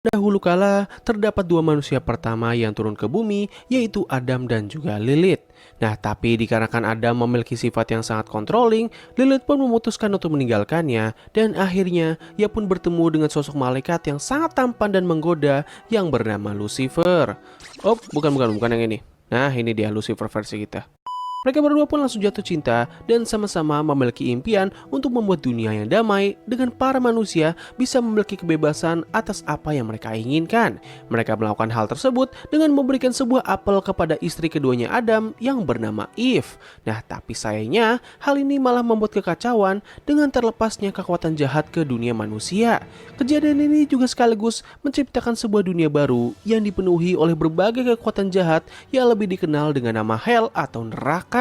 Dahulu kala, terdapat dua manusia pertama yang turun ke bumi, yaitu Adam dan juga Lilith. Nah, tapi dikarenakan Adam memiliki sifat yang sangat controlling, Lilith pun memutuskan untuk meninggalkannya, dan akhirnya ia pun bertemu dengan sosok malaikat yang sangat tampan dan menggoda yang bernama Lucifer. Oh, bukan yang ini. Nah, ini dia Lucifer versi kita. Mereka berdua pun langsung jatuh cinta dan sama-sama memiliki impian untuk membuat dunia yang damai dengan para manusia bisa memiliki kebebasan atas apa yang mereka inginkan. Mereka melakukan hal tersebut dengan memberikan sebuah apel kepada istri keduanya Adam yang bernama Eve. Nah, tapi sayangnya hal ini malah membuat kekacauan dengan terlepasnya kekuatan jahat ke dunia manusia. Kejadian ini juga sekaligus menciptakan sebuah dunia baru yang dipenuhi oleh berbagai kekuatan jahat yang lebih dikenal dengan nama Hell atau neraka.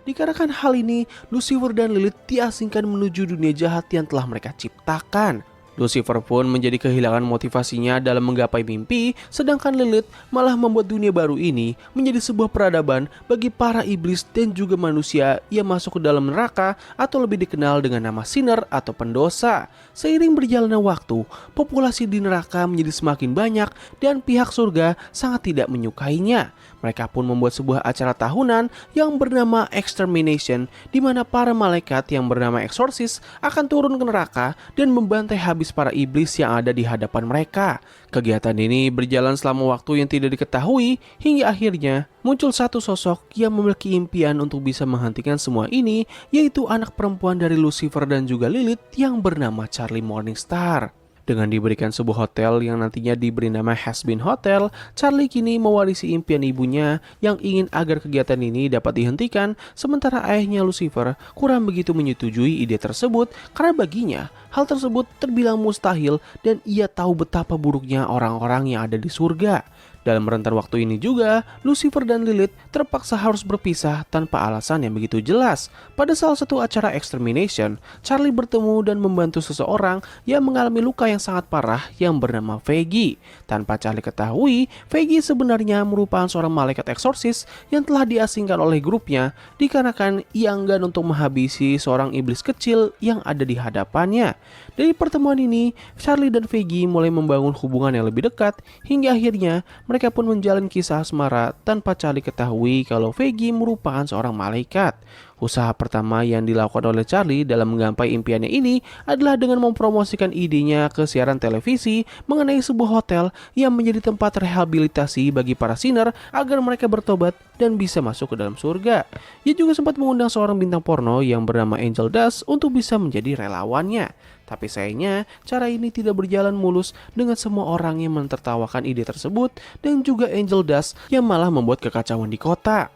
Dikarenakan hal ini, Lucifer dan Lilith diasingkan menuju dunia jahat yang telah mereka ciptakan. Lucifer pun menjadi kehilangan motivasinya dalam menggapai mimpi, sedangkan Lilith malah membuat dunia baru ini menjadi sebuah peradaban bagi para iblis dan juga manusia yang masuk ke dalam neraka atau lebih dikenal dengan nama sinner atau pendosa. Seiring berjalannya waktu, populasi di neraka menjadi semakin banyak dan pihak surga sangat tidak menyukainya. Mereka pun membuat sebuah acara tahunan yang bernama Extermination, di mana para malaikat yang bernama Exorcist akan turun ke neraka dan membantai habis para iblis yang ada di hadapan mereka. Kegiatan ini berjalan selama waktu yang tidak diketahui, hingga akhirnya muncul satu sosok yang memiliki impian untuk bisa menghentikan semua ini, yaitu anak perempuan dari Lucifer dan juga Lilith yang bernama Charlie Morningstar. Dengan diberikan sebuah hotel yang nantinya diberi nama Has-Been Hotel, Charlie kini mewarisi impian ibunya yang ingin agar kegiatan ini dapat dihentikan, sementara ayahnya Lucifer kurang begitu menyetujui ide tersebut karena baginya hal tersebut terbilang mustahil dan ia tahu betapa buruknya orang-orang yang ada di surga. Dalam rentan waktu ini juga, Lucifer dan Lilith terpaksa harus berpisah tanpa alasan yang begitu jelas. Pada salah satu acara Extermination, Charlie bertemu dan membantu seseorang yang mengalami luka yang sangat parah yang bernama Veggie. Tanpa Charlie ketahui, Veggie sebenarnya merupakan seorang malaikat eksorsis yang telah diasingkan oleh grupnya dikarenakan ia enggan untuk menghabisi seorang iblis kecil yang ada di hadapannya. Dari pertemuan ini, Charlie dan Veggie mulai membangun hubungan yang lebih dekat hingga akhirnya mereka pun menjalin kisah asmara tanpa Charlie ketahui kalau Veggie merupakan seorang malaikat. Usaha pertama yang dilakukan oleh Charlie dalam menggapai impiannya ini adalah dengan mempromosikan idenya ke siaran televisi mengenai sebuah hotel yang menjadi tempat rehabilitasi bagi para sinner agar mereka bertobat dan bisa masuk ke dalam surga. Ia juga sempat mengundang seorang bintang porno yang bernama Angel Dust untuk bisa menjadi relawannya. Tapi sayangnya, cara ini tidak berjalan mulus dengan semua orang yang mentertawakan ide tersebut dan juga Angel Dust yang malah membuat kekacauan di kota.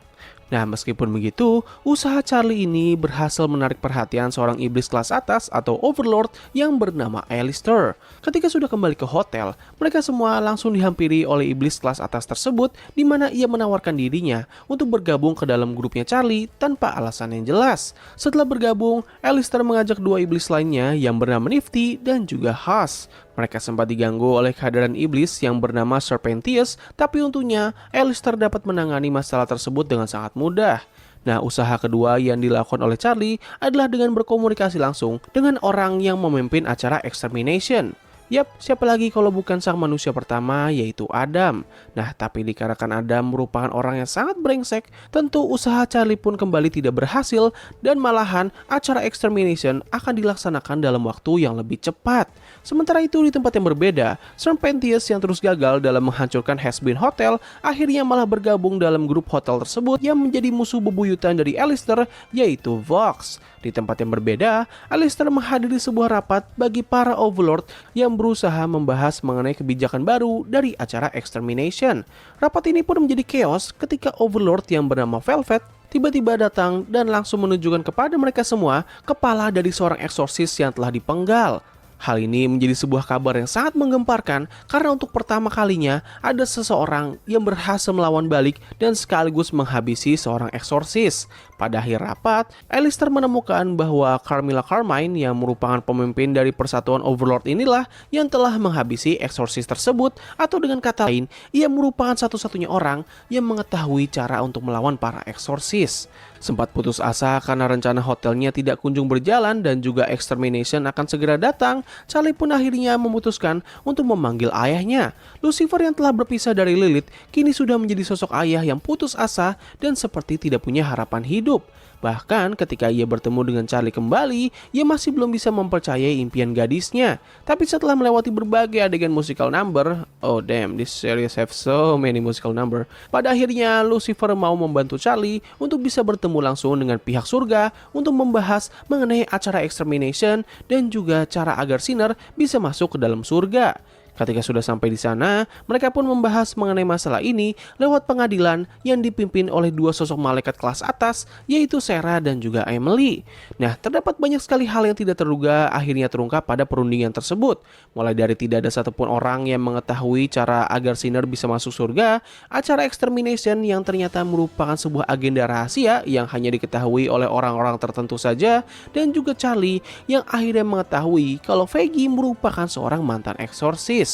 Nah, meskipun begitu, usaha Charlie ini berhasil menarik perhatian seorang iblis kelas atas atau Overlord yang bernama Alistair. Ketika sudah kembali ke hotel, mereka semua langsung dihampiri oleh iblis kelas atas tersebut, di mana ia menawarkan dirinya untuk bergabung ke dalam grupnya Charlie tanpa alasan yang jelas. Setelah bergabung, Alistair mengajak dua iblis lainnya yang bernama Nifty dan juga Hush. Mereka sempat diganggu oleh kehadiran iblis yang bernama Serpentius, tapi untungnya Alistair dapat menangani masalah tersebut dengan sangat mudah. Nah, usaha kedua yang dilakukan oleh Charlie adalah dengan berkomunikasi langsung dengan orang yang memimpin acara Extermination. Yap, siapa lagi kalau bukan sang manusia pertama, yaitu Adam. Nah, tapi dikarenakan Adam merupakan orang yang sangat brengsek, tentu usaha Charlie pun kembali tidak berhasil dan malahan acara Extermination akan dilaksanakan dalam waktu yang lebih cepat. Sementara itu di tempat yang berbeda, Serpentius yang terus gagal dalam menghancurkan Has-Been Hotel akhirnya malah bergabung dalam grup hotel tersebut yang menjadi musuh bebuyutan dari Alistair, yaitu Vox. Di tempat yang berbeda, Alistair menghadiri sebuah rapat bagi para Overlord yang berusaha membahas mengenai kebijakan baru dari acara Extermination. Rapat ini pun menjadi chaos ketika Overlord yang bernama Velvet tiba-tiba datang dan langsung menunjukkan kepada mereka semua kepala dari seorang eksorsis yang telah dipenggal. Hal ini menjadi sebuah kabar yang sangat menggemparkan karena untuk pertama kalinya ada seseorang yang berhasil melawan balik dan sekaligus menghabisi seorang eksorsis. Pada akhir rapat, Alistair menemukan bahwa Carmilla Carmine yang merupakan pemimpin dari persatuan Overlord inilah yang telah menghabisi eksorsis tersebut, atau dengan kata lain, ia merupakan satu-satunya orang yang mengetahui cara untuk melawan para eksorsis. Sempat putus asa karena rencana hotelnya tidak kunjung berjalan dan juga Extermination akan segera datang, Charlie pun akhirnya memutuskan untuk memanggil ayahnya. Lucifer yang telah berpisah dari Lilith kini sudah menjadi sosok ayah yang putus asa dan seperti tidak punya harapan hidup. Bahkan ketika ia bertemu dengan Charlie kembali, ia masih belum bisa mempercayai impian gadisnya. Tapi setelah melewati berbagai adegan musical number, oh damn, this series have so many musical number. Pada akhirnya Lucifer mau membantu Charlie untuk bisa bertemu langsung dengan pihak surga untuk membahas mengenai acara extermination dan juga cara agar Sinner bisa masuk ke dalam surga. Ketika sudah sampai di sana, mereka pun membahas mengenai masalah ini lewat pengadilan yang dipimpin oleh dua sosok malaikat kelas atas, yaitu Sarah dan juga Emily. Nah, terdapat banyak sekali hal yang tidak terduga akhirnya terungkap pada perundingan tersebut. Mulai dari tidak ada satupun orang yang mengetahui cara agar Sinner bisa masuk surga, acara extermination yang ternyata merupakan sebuah agenda rahasia yang hanya diketahui oleh orang-orang tertentu saja, dan juga Charlie yang akhirnya mengetahui kalau Peggy merupakan seorang mantan eksorsis.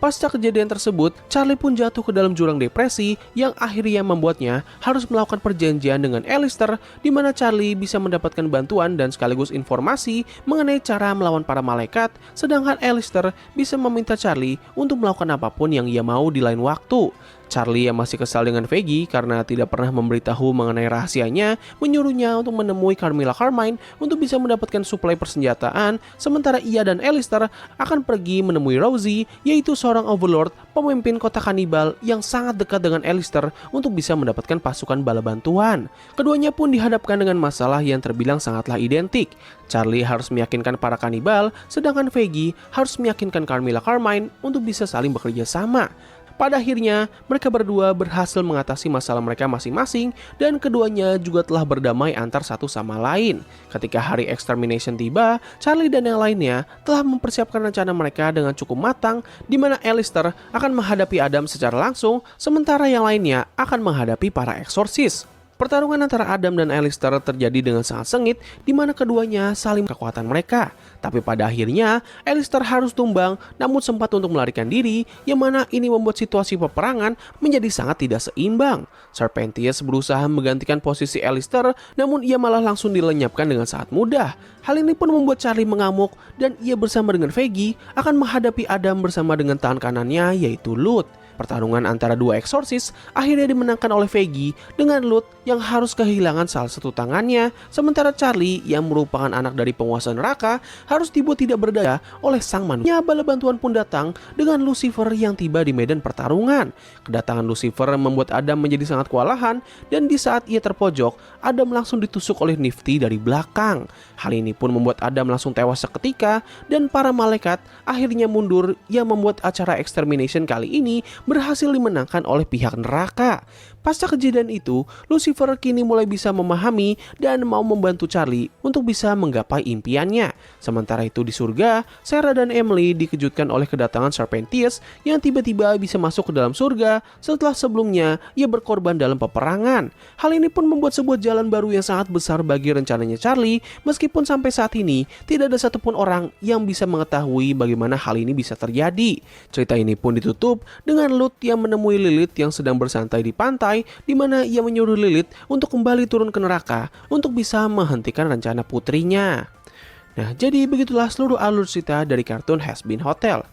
Pasca kejadian tersebut, Charlie pun jatuh ke dalam jurang depresi yang akhirnya membuatnya harus melakukan perjanjian dengan Alistair, di mana Charlie bisa mendapatkan bantuan dan sekaligus informasi mengenai cara melawan para malaikat, sedangkan Alistair bisa meminta Charlie untuk melakukan apapun yang ia mau di lain waktu. Charlie yang masih kesal dengan Peggy karena tidak pernah memberitahu mengenai rahasianya, menyuruhnya untuk menemui Carmilla Carmine untuk bisa mendapatkan suplai persenjataan, sementara ia dan Alistair akan pergi menemui Rosie, yaitu seorang overlord pemimpin kota kanibal yang sangat dekat dengan Alistair untuk bisa mendapatkan pasukan bala bantuan. Keduanya pun dihadapkan dengan masalah yang terbilang sangatlah identik. Charlie harus meyakinkan para kanibal, sedangkan Peggy harus meyakinkan Carmilla Carmine untuk bisa saling bekerja sama. Pada akhirnya, mereka berdua berhasil mengatasi masalah mereka masing-masing dan keduanya juga telah berdamai antar satu sama lain. Ketika hari extermination tiba, Charlie dan yang lainnya telah mempersiapkan rencana mereka dengan cukup matang, di mana Alistair akan menghadapi Adam secara langsung, sementara yang lainnya akan menghadapi para eksorsis. Pertarungan antara Adam dan Alistair terjadi dengan sangat sengit, di mana keduanya saling kekuatan mereka. Tapi pada akhirnya, Alistair harus tumbang namun sempat untuk melarikan diri, yang mana ini membuat situasi peperangan menjadi sangat tidak seimbang. Serpentius berusaha menggantikan posisi Alistair, namun ia malah langsung dilenyapkan dengan sangat mudah. Hal ini pun membuat Charlie mengamuk dan ia bersama dengan Peggy akan menghadapi Adam bersama dengan tangan kanannya, yaitu Lut. Pertarungan antara dua eksorsis akhirnya dimenangkan oleh Peggy dengan Lut yang harus kehilangan salah satu tangannya, sementara Charlie yang merupakan anak dari penguasa neraka harus dibuat tidak berdaya oleh sang manusia. Bala bantuan pun datang dengan Lucifer yang tiba di medan pertarungan. Kedatangan Lucifer membuat Adam menjadi sangat kewalahan dan di saat ia terpojok, Adam langsung ditusuk oleh Nifty dari belakang. Hal ini pun membuat Adam langsung tewas seketika dan para malaikat akhirnya mundur yang membuat acara extermination kali ini berhasil dimenangkan oleh pihak neraka. Pasca kejadian itu, Lucifer kini mulai bisa memahami dan mau membantu Charlie untuk bisa menggapai impiannya. Sementara itu di surga, Sarah dan Emily dikejutkan oleh kedatangan Serpentius yang tiba-tiba bisa masuk ke dalam surga setelah sebelumnya ia berkorban dalam peperangan. Hal ini pun membuat sebuah jalan baru yang sangat besar bagi rencananya Charlie, meskipun sampai saat ini tidak ada satupun orang yang bisa mengetahui bagaimana hal ini bisa terjadi. Cerita ini pun ditutup dengan Lut yang menemui Lilith yang sedang bersantai di pantai, di mana ia menyuruh Lilith untuk kembali turun ke neraka untuk bisa menghentikan rencana putrinya. Nah, jadi begitulah seluruh alur cerita dari kartun Has Been Hotel.